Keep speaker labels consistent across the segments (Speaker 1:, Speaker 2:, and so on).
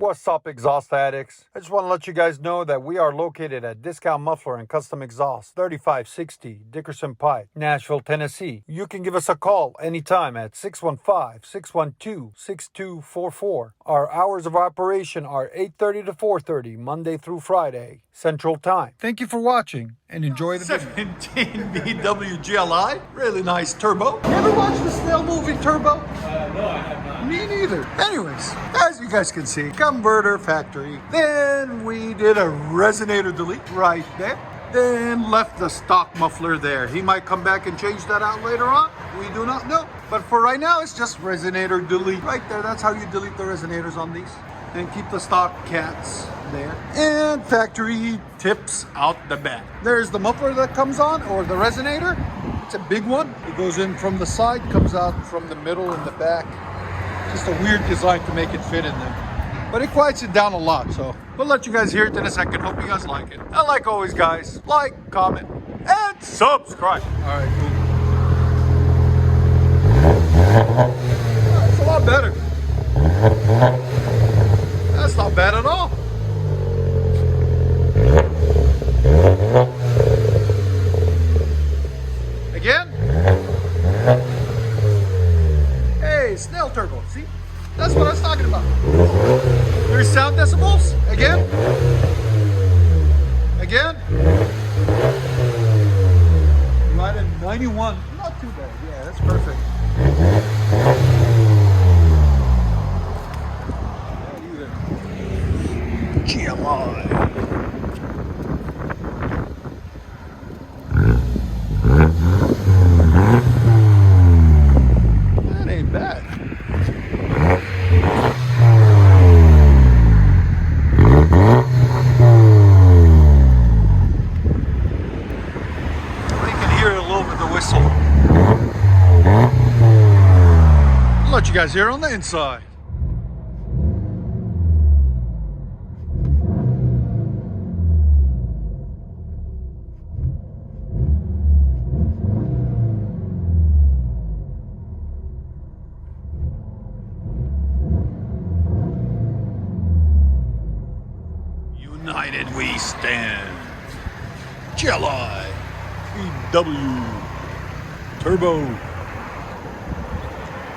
Speaker 1: What's up, exhaust addicts? I just want to let you guys know that we are located at Discount Muffler and Custom Exhaust, 3560 Dickerson Pike, Nashville, Tennessee. You can give us a call anytime at 615-612-6244. Our hours of operation are 8:30 to 4:30, Monday through Friday, Central Time. Thank you for watching and enjoy the video. 17 VW GLI, really nice turbo. You ever watch the snail movie Turbo?
Speaker 2: No, I have not.
Speaker 1: Me neither. Anyways, as you guys can see, converter factory. Then we did a resonator delete right there. Then left the stock muffler there. He might come back and change that out later on. We do not know. But for right now, it's just resonator delete right there. That's how you delete the resonators on these. And keep the stock cats there. And factory tips out the back. There's the muffler that comes on, or the resonator. It's a big one. It goes in from the side, comes out from the middle and the back. Just a weird design to make it fit in there. But it quiets it down a lot, so we'll let you guys hear it in a second. Hope you guys like it. And like always, guys, like, comment, and subscribe. All right, cool. That's a lot better. That's not bad at all. Again. Hey, snail turbo. See? That's what I was talking about. There's sound decibels. Again. Again. Right at 91. Not too bad. Yeah, that's perfect. GLI. That ain't bad. You can hear it a little bit, the whistle. I'll let you guys hear it on the inside. United we stand. GLI VW Turbo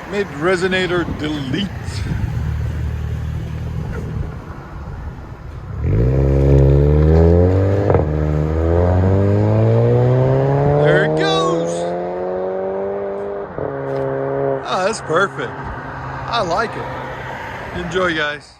Speaker 1: mid resonator delete. There it goes. Oh, that's perfect. I like it. Enjoy, guys.